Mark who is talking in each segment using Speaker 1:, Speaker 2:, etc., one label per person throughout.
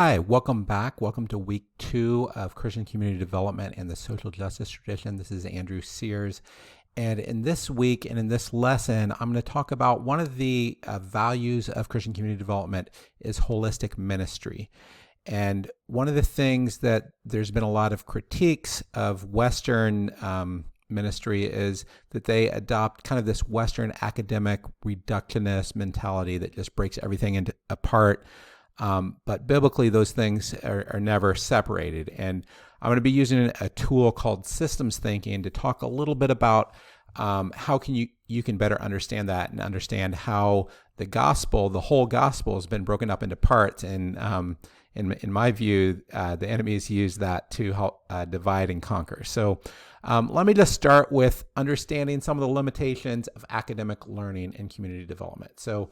Speaker 1: Hi, welcome back. Welcome to week 2 of Christian Community Development and the Social Justice Tradition. This is Andrew Sears. And in this week and in this lesson, I'm going to talk about one of the values of Christian Community Development is holistic ministry. And one of the things that there's been a lot of critiques of Western ministry is that they adopt kind of this Western academic reductionist mentality that just breaks everything apart. But biblically, those things are never separated. And I'm going to be using a tool called systems thinking to talk a little bit about how can you can better understand that and understand how the gospel, the whole gospel, has been broken up into parts. And in my view, the enemy has used that to help divide and conquer. So let me just start with understanding some of the limitations of academic learning and community development. So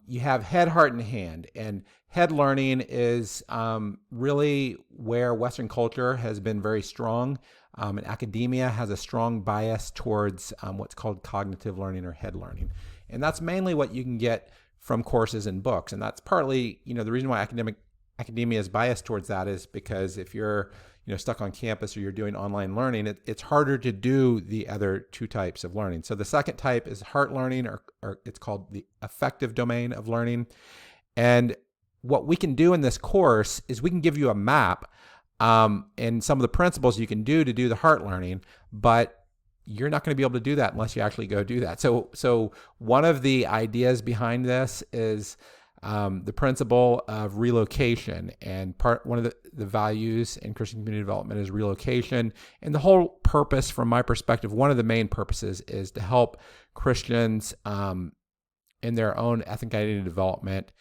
Speaker 1: you have head, heart, and hand. And head learning is really where Western culture has been very strong. And academia has a strong bias towards what's called cognitive learning or head learning. And that's mainly what you can get from courses and books. And that's partly, the reason why academia is biased towards that is because if you're stuck on campus or you're doing online learning, it's harder to do the other two types of learning. So the second type is heart learning, or it's called the affective domain of learning. And what we can do in this course is we can give you a map and some of the principles you can do to do the heart learning, but you're not going to be able to do that unless you actually go do that. So one of the ideas behind this is the principle of relocation, and one of the values in Christian community development is relocation. And the whole purpose, from my perspective, one of the main purposes is to help Christians in their own ethnic identity development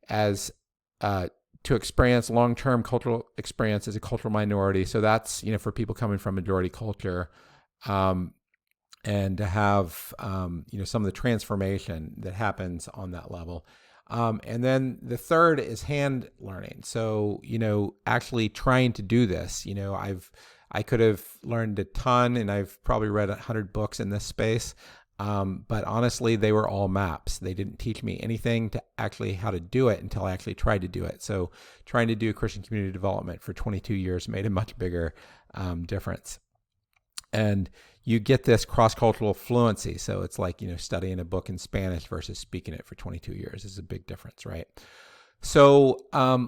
Speaker 1: as to experience long-term cultural experience as a cultural minority. So that's for people coming from majority culture, and to have some of the transformation that happens on that level. And then the third is hand learning. So, actually trying to do this, I could have learned a ton, and I've probably read 100 books in this space. But honestly, they were all maps. They didn't teach me anything to actually how to do it until I actually tried to do it. So trying to do Christian community development for 22 years made a much bigger difference. And you get this cross-cultural fluency. So it's like, studying a book in Spanish versus speaking it for 22 years is a big difference, right? So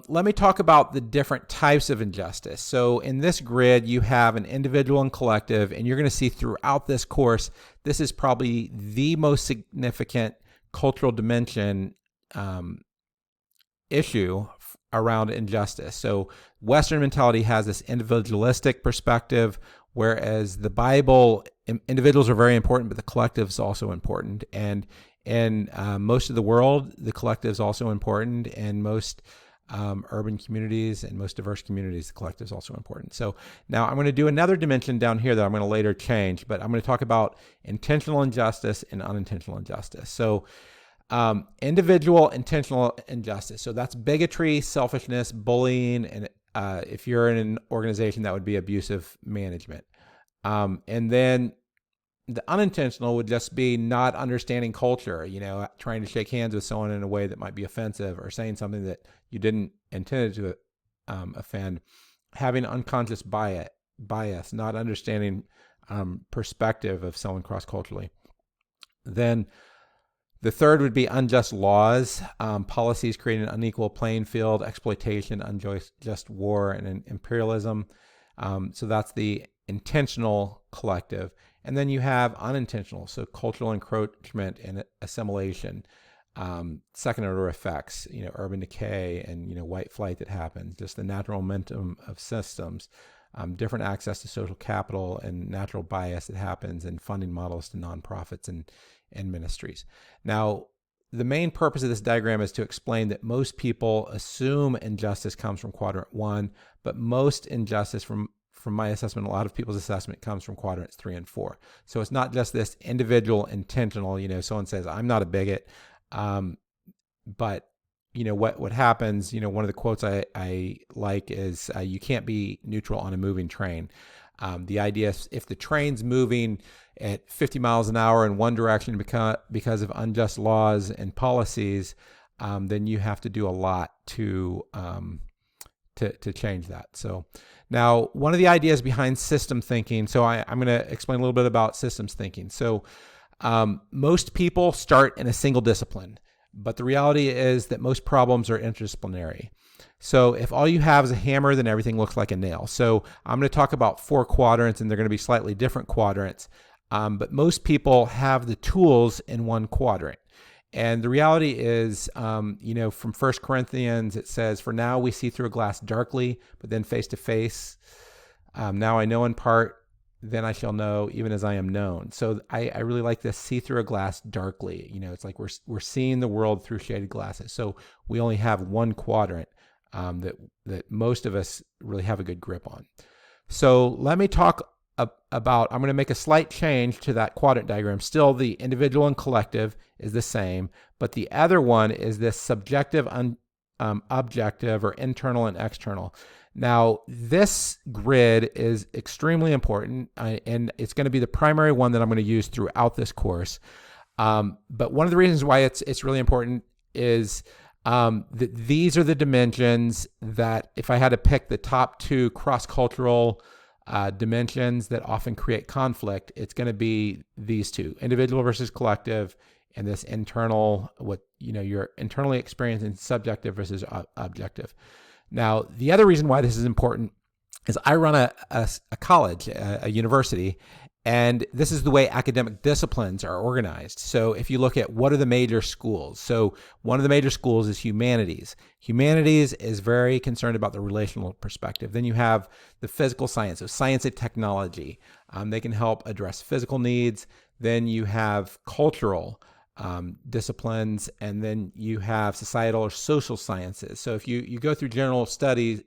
Speaker 1: let me talk about the different types of injustice. So in this grid, you have an individual and collective, and you're going to see throughout this course, this is probably the most significant cultural dimension issue around injustice. So Western mentality has this individualistic perspective, whereas the Bible, individuals are very important, but the collective is also important. And in most of the world, the collective is also important. In most urban communities and most diverse communities, the collective is also important. So now I'm going to do another dimension down here that I'm going to later change, but I'm going to talk about intentional injustice and unintentional injustice. So individual intentional injustice. So that's bigotry, selfishness, bullying, and if you're in an organization, that would be abusive management. And then the unintentional would just be not understanding culture, trying to shake hands with someone in a way that might be offensive, or saying something that you didn't intend to offend, having unconscious bias, not understanding perspective of someone cross-culturally. Then the third would be unjust laws, policies creating an unequal playing field, exploitation, unjust war, and imperialism. So that's the intentional collective. And then you have unintentional, so cultural encroachment and assimilation, second order effects, urban decay and, white flight that happens, just the natural momentum of systems, different access to social capital and natural bias that happens, and funding models to nonprofits and ministries. Now, the main purpose of this diagram is to explain that most people assume injustice comes from quadrant 1, but most injustice from my assessment, a lot of people's assessment, comes from quadrants 3 and 4. So it's not just this individual intentional, someone says, I'm not a bigot. But what happens, one of the quotes I like is, you can't be neutral on a moving train. The idea is if the train's moving at 50 miles an hour in one direction because of unjust laws and policies, then you have to do a lot to change that. So now, one of the ideas behind system thinking, so I'm going to explain a little bit about systems thinking. So most people start in a single discipline, but the reality is that most problems are interdisciplinary. So if all you have is a hammer, then everything looks like a nail. So I'm going to talk about 4 quadrants, and they're going to be slightly different quadrants. But most people have the tools in one quadrant. And the reality is, from 1 Corinthians, it says, "For now we see through a glass darkly, but then face to face. Now I know in part, then I shall know, even as I am known." So I really like this, see through a glass darkly. It's like we're seeing the world through shaded glasses. So we only have one quadrant that most of us really have a good grip on. So let me talk about, I'm going to make a slight change to that quadrant diagram. Still, the individual and collective is the same, but the other one is this subjective, objective, or internal and external. Now, this grid is extremely important, and it's going to be the primary one that I'm going to use throughout this course. But one of the reasons why it's really important is that these are the dimensions that, if I had to pick the top 2 cross-cultural dimensions that often create conflict, it's going to be these 2, individual versus collective, and this internal, you're internally experiencing, subjective versus objective. Now, the other reason why this is important is I run a college, a university, and this is the way academic disciplines are organized. So if you look at what are the major schools, so one of the major schools is humanities. Humanities is very concerned about the relational perspective. Then you have the physical science, so science and technology. They can help address physical needs. Then you have cultural disciplines, and then you have societal or social sciences. So if you go through general studies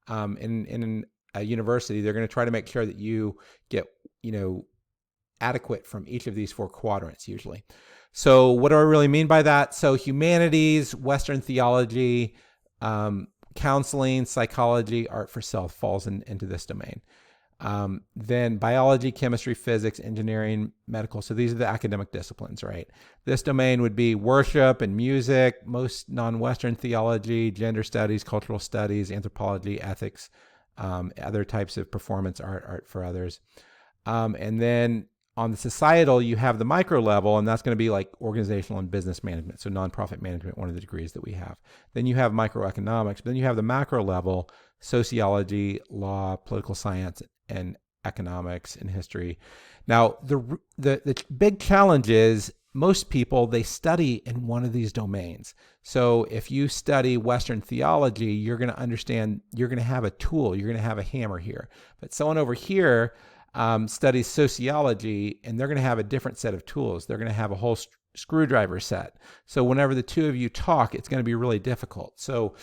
Speaker 1: in a university, they're going to try to make sure that you get adequate from each of these 4 quadrants usually. So what do I really mean by that? So humanities, Western theology, counseling, psychology, art for self falls into this domain. Then biology, chemistry, physics, engineering, medical. So these are the academic disciplines, right? This domain would be worship and music, most non-Western theology, gender studies, cultural studies, anthropology, ethics, other types of performance art for others. And then on the societal, you have the micro level, and that's going to be like organizational and business management. So nonprofit management, one of the degrees that we have. Then you have microeconomics, but then you have the macro level, sociology, law, political science, and economics and history. Now, the big challenge is most people, they study in one of these domains. So if you study Western theology, you're going to understand, you're going to have a tool, you're going to have a hammer here. But someone over here studies sociology, and they're going to have a different set of tools. They're going to have a whole screwdriver set. So whenever the two of you talk, it's going to be really difficult. So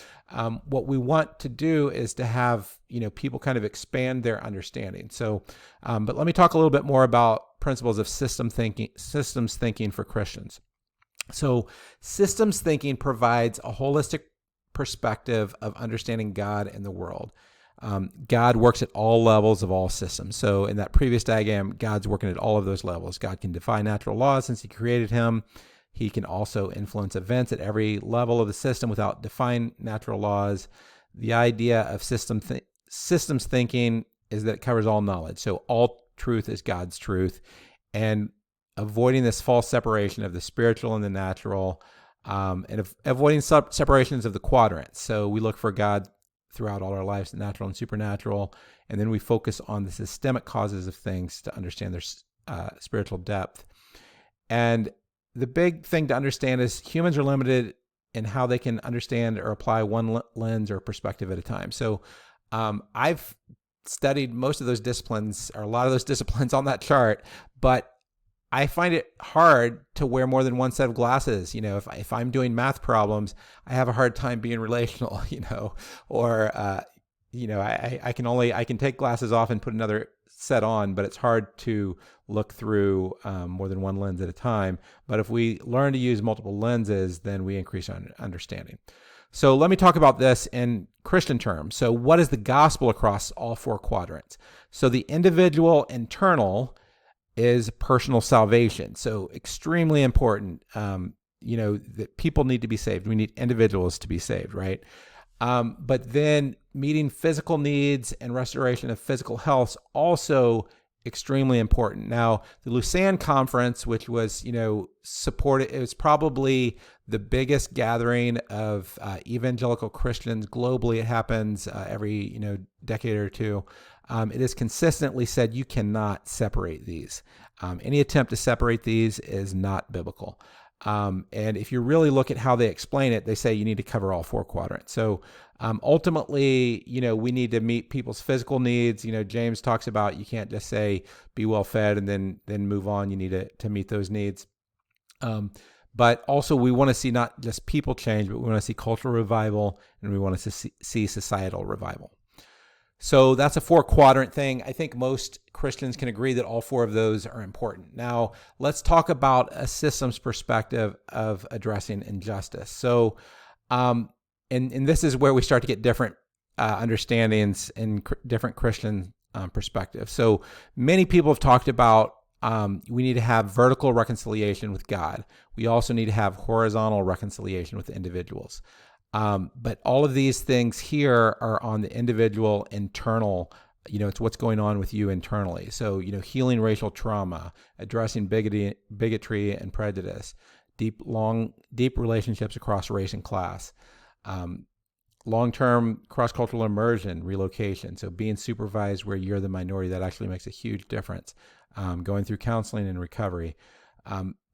Speaker 1: what we want to do is to have people kind of expand their understanding. So, but let me talk a little bit more about principles of systems thinking for Christians. So systems thinking provides a holistic perspective of understanding God and the world. God works at all levels of all systems. So in that previous diagram, God's working at all of those levels. God can defy natural laws since he created him. He can also influence events at every level of the system without defying natural laws. The idea of systems thinking is that it covers all knowledge. So all truth is God's truth, and avoiding this false separation of the spiritual and the natural, and avoiding separations of the quadrants. So we look for God throughout all our lives, natural and supernatural, and then we focus on the systemic causes of things to understand their spiritual depth. And the big thing to understand is humans are limited in how they can understand or apply one lens or perspective at a time. So I've studied most of those disciplines, or a lot of those disciplines on that chart, but I find it hard to wear more than one set of glasses. If I'm doing math problems, I have a hard time being relational, or, I can take glasses off and put another set on, but it's hard to look through more than one lens at a time. But if we learn to use multiple lenses, then we increase our understanding. So let me talk about this in Christian terms. So what is the gospel across all 4 quadrants? So the individual internal is personal salvation. So extremely important. that people need to be saved. We need individuals to be saved, right? But then meeting physical needs and restoration of physical health also extremely important. Now, the Lausanne Conference, which was, supported, it was probably the biggest gathering of evangelical Christians globally. It happens every, decade or two. It is consistently said you cannot separate these. Any attempt to separate these is not biblical. And if you really look at how they explain it, they say you need to cover all four quadrants. So ultimately, we need to meet people's physical needs. James talks about you can't just say be well fed and then move on. You need to meet those needs. But also we want to see not just people change, but we want to see cultural revival and we want to see societal revival. So that's a four quadrant thing. I think most Christians can agree that all four of those are important. Now, let's talk about a systems perspective of addressing injustice. So, and this is where we start to get different understandings in different Christian perspectives. So many people have talked about we need to have vertical reconciliation with God. We also need to have horizontal reconciliation with individuals. But all of these things here are on the individual internal, it's what's going on with you internally. So, healing racial trauma, addressing bigotry and prejudice, deep relationships across race and class, long-term cross-cultural immersion, relocation. So being supervised where you're the minority, that actually makes a huge difference. Going through counseling and recovery.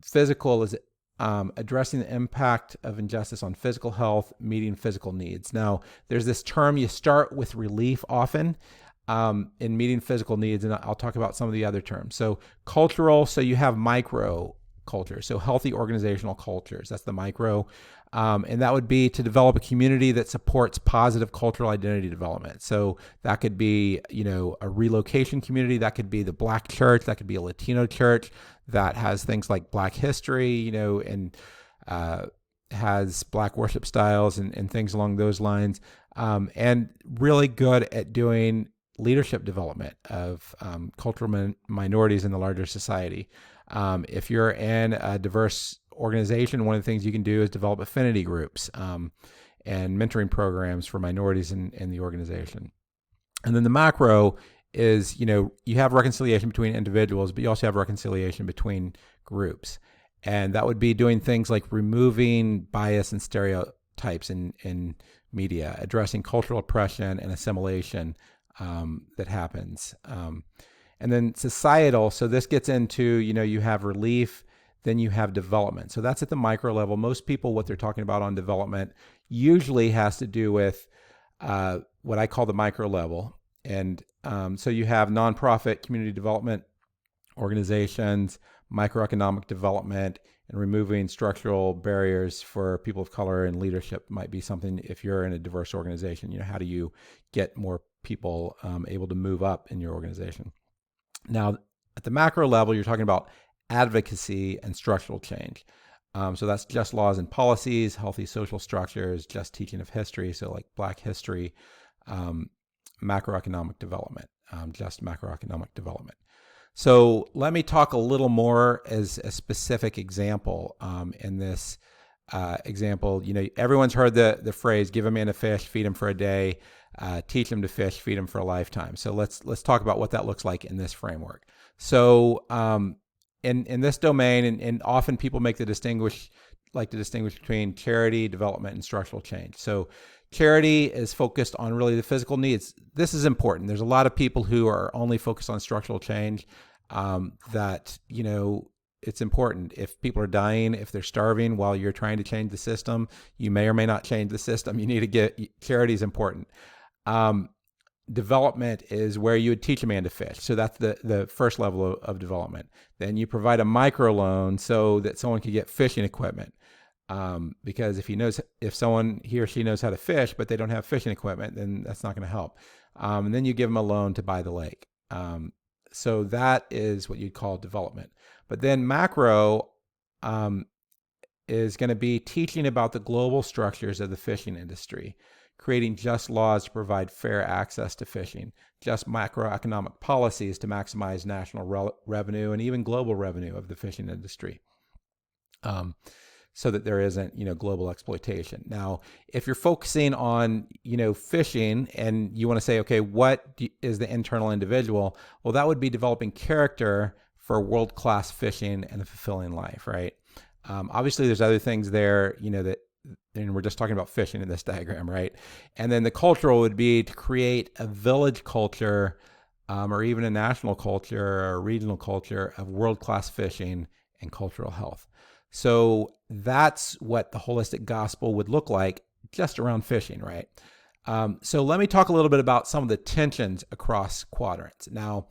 Speaker 1: Physical is addressing the impact of injustice on physical health, meeting physical needs. Now, there's this term, you start with relief often in meeting physical needs, and I'll talk about some of the other terms. So cultural, so you have micro culture, so healthy organizational cultures, that's the micro. And that would be to develop a community that supports positive cultural identity development. So that could be, a relocation community, that could be the Black church, that could be a Latino church that has things like Black history, and has Black worship styles and things along those lines, and really good at doing leadership development of cultural minorities in the larger society. If you're in a diverse organization, one of the things you can do is develop affinity groups and mentoring programs for minorities in the organization. And then the macro is, you have reconciliation between individuals, but you also have reconciliation between groups. And that would be doing things like removing bias and stereotypes in media, addressing cultural oppression and assimilation that happens. And then societal, so this gets into, you have relief, then you have development. So that's at the micro level. Most people, what they're talking about on development usually has to do with what I call the micro level. And so you have nonprofit community development organizations, microeconomic development, and removing structural barriers for people of color and leadership might be something. If you're in a diverse organization, how do you get more people able to move up in your organization? Now, at the macro level, you're talking about advocacy and structural change. So that's just laws and policies, healthy social structures, just teaching of history, so like Black history, macroeconomic development, just macroeconomic development. So let me talk a little more as a specific example. In this example, everyone's heard the phrase, give a man a fish, feed him for a day, teach him to fish, feed him for a lifetime. So let's talk about what that looks like in this framework. So in this domain, and often people like to distinguish between charity, development, and structural change. So charity is focused on really the physical needs. This is important. There's a lot of people who are only focused on structural change, that, it's important. If people are dying, if they're starving while you're trying to change the system, you may or may not change the system. You need to charity is important. Development is where you would teach a man to fish. So that's the first level of development. Then you provide a microloan so that someone can get fishing equipment. Because if he or she knows how to fish, but they don't have fishing equipment, then that's not going to help. And then you give them a loan to buy the lake. So that is what you'd call development. But then macro is going to be teaching about the global structures of the fishing industry, creating just laws to provide fair access to fishing, just macroeconomic policies to maximize national revenue and even global revenue of the fishing industry. so that there isn't, global exploitation. Now, if you're focusing on, fishing and you want to say, okay, what is the internal individual? Well, that would be developing character for world-class fishing and a fulfilling life, right? Obviously, there's other things there, and we're just talking about fishing in this diagram, right? And then the cultural would be to create a village culture, or even a national culture or a regional culture of world-class fishing and cultural health. So that's what the holistic gospel would look like just around fishing, right? So let me talk a little bit about some of the tensions across quadrants. Now,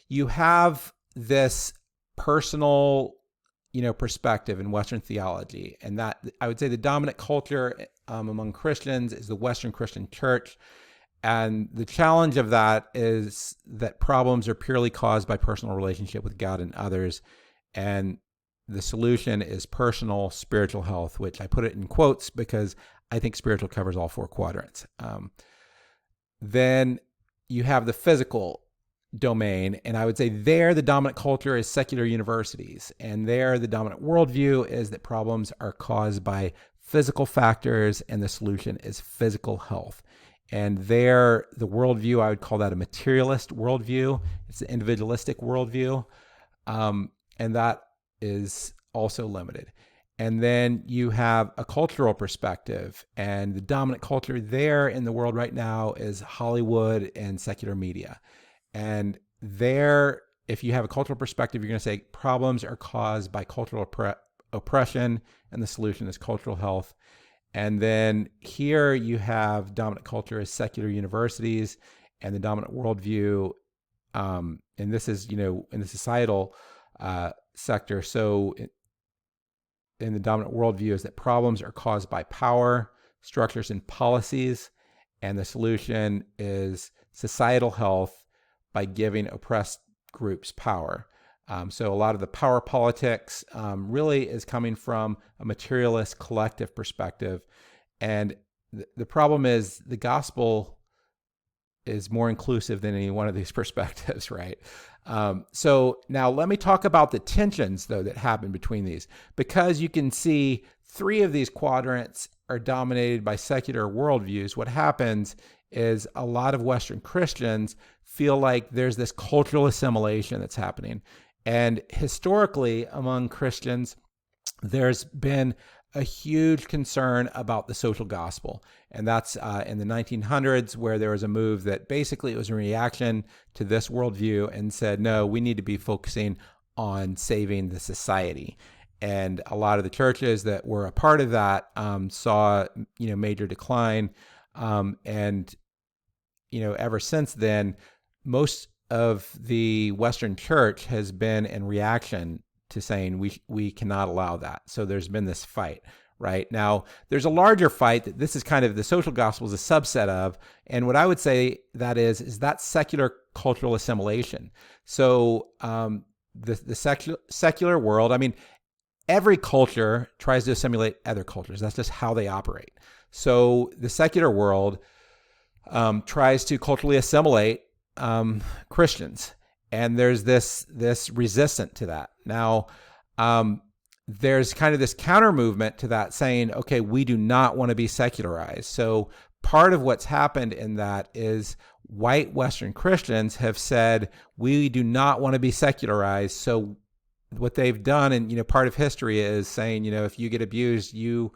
Speaker 1: you have this personal, perspective in Western theology, and that I would say the dominant culture among Christians is the Western Christian church. And the challenge of that is that problems are purely caused by personal relationship with God and others. And the solution is personal spiritual health, which I put it in quotes because I think spiritual covers all four quadrants. Then you have the physical domain, and I would say there the dominant culture is secular universities, and there the dominant worldview is that problems are caused by physical factors and the solution is physical health. And there, the worldview, I would call that a materialist worldview. It's an individualistic worldview, and that is also limited. And then you have a cultural perspective, and the dominant culture there in the world right now is Hollywood and secular media. And there, if you have a cultural perspective, you're going to say problems are caused by cultural oppression, and the solution is cultural health. And then here you have dominant culture as secular universities, and the dominant worldview, and this is, in the societal sector. So in the dominant worldview is that problems are caused by power, structures, and policies, and the solution is societal health by giving oppressed groups power. So a lot of the power politics really is coming from a materialist collective perspective. And the problem is the gospel is more inclusive than any one of these perspectives, right? So now let me talk about the tensions, though, that happen between these, because you can see three of these quadrants are dominated by secular worldviews. What happens is a lot of Western Christians feel like there's this cultural assimilation that's happening. And historically, among Christians, there's been a huge concern about the social gospel. And that's in the 1900s, where there was a move that basically it was a reaction to this worldview and said, no, we need to be focusing on saving the society. And a lot of the churches that were a part of that saw, major decline. And ever since then, most of the Western church has been in reaction to saying we cannot allow that. So there's been this fight. Right now, there's a larger fight that this is kind of the social gospel is a subset of, and what I would say that is that secular cultural assimilation. So the secular world, I mean, every culture tries to assimilate other cultures. That's just how they operate. So the secular world tries to culturally assimilate Christians, and there's this resistance to that. Now, there's kind of this counter movement to that saying, okay, we do not want to be secularized. So part of what's happened in that is white Western Christians have said, we do not want to be secularized. So what they've done, and, part of history is saying, if you get abused, you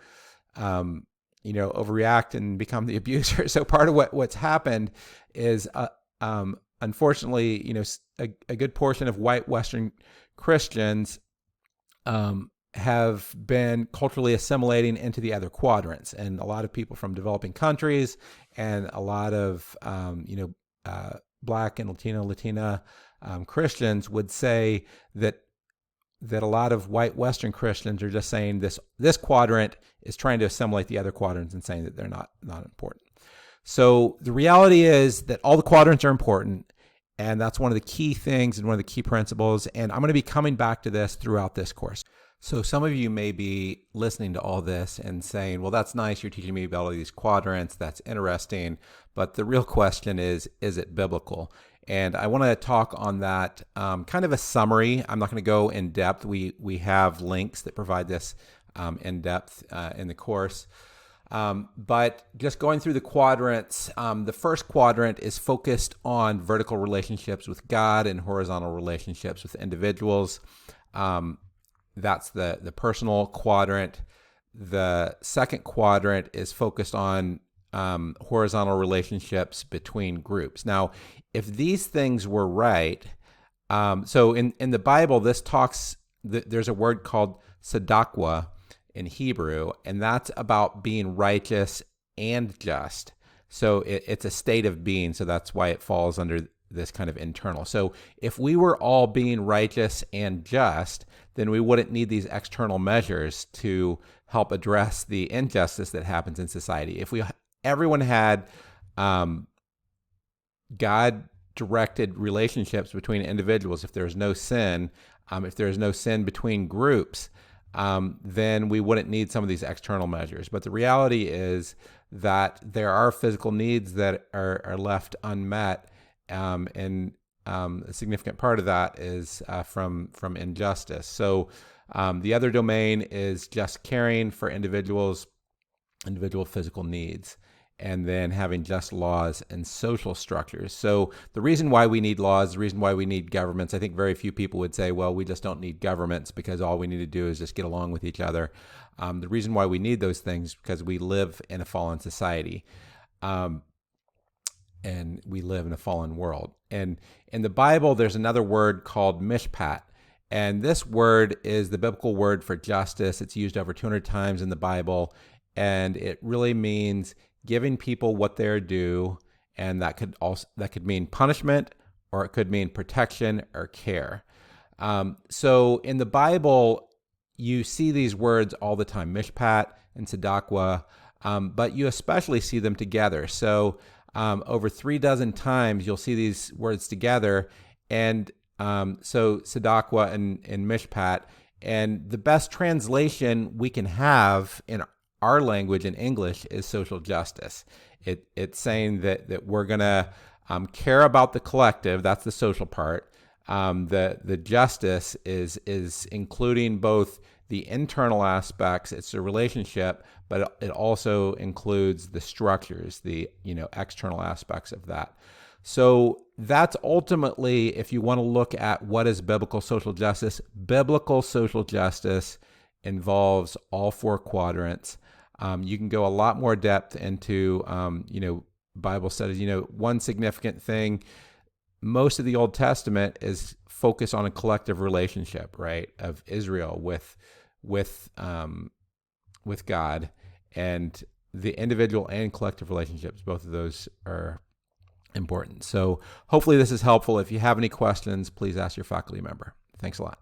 Speaker 1: overreact and become the abuser. So part of what's happened is, unfortunately, a good portion of white Western Christians have been culturally assimilating into the other quadrants. And a lot of people from developing countries and a lot of, Black and Latina Christians would say that a lot of white Western Christians are just saying this quadrant is trying to assimilate the other quadrants and saying that they're not important. So the reality is that all the quadrants are important, and that's one of the key things and one of the key principles. And I'm going to be coming back to this throughout this course. So some of you may be listening to all this and saying, well, that's nice. You're teaching me about all these quadrants. That's interesting. But the real question is it biblical? And I want to talk on that, kind of a summary. I'm not going to go in depth. We have links that provide this in depth in the course. But just going through the quadrants, the first quadrant is focused on vertical relationships with God and horizontal relationships with individuals. That's the personal quadrant. The second quadrant is focused on horizontal relationships between groups. Now, if these things were right, so in the Bible, this talks, there's a word called tzedakah in Hebrew, and that's about being righteous and just. So it's a state of being, so that's why it falls under this kind of internal. So if we were all being righteous and just, then we wouldn't need these external measures to help address the injustice that happens in society. If everyone had God-directed relationships between individuals, if there's no sin, if there's no sin between groups, then we wouldn't need some of these external measures. But the reality is that there are physical needs that are left unmet, and a significant part of that is from injustice. So the other domain is just caring for individual physical needs, and then having just laws and social structures. So the reason why we need laws, the reason why we need governments, I think very few people would say, well, we just don't need governments because all we need to do is just get along with each other. The reason why we need those things is because we live in a fallen society. And we live in a fallen world. And in the Bible, there's another word called mishpat. And this word is the biblical word for justice. It's used over 200 times in the Bible. And it really means giving people what they're due. And that could mean punishment, or it could mean protection or care. So in the Bible, you see these words all the time, mishpat and tzedakah, but you especially see them together. So over 36 times, you'll see these words together. And so tzedakah and mishpat. And the best translation we can have in our language in English is social justice. It's saying that we're going to care about the collective. That's the social part. The justice is including both the internal aspects. It's a relationship, but it also includes the structures, the external aspects of that. So that's ultimately, if you want to look at what is biblical social justice involves all four quadrants. You can go a lot more depth into Bible studies. One significant thing, most of the Old Testament is focused on a collective relationship, right, of Israel with God, and the individual and collective relationships. Both of those are important. So hopefully this is helpful. If you have any questions, please ask your faculty member. Thanks a lot.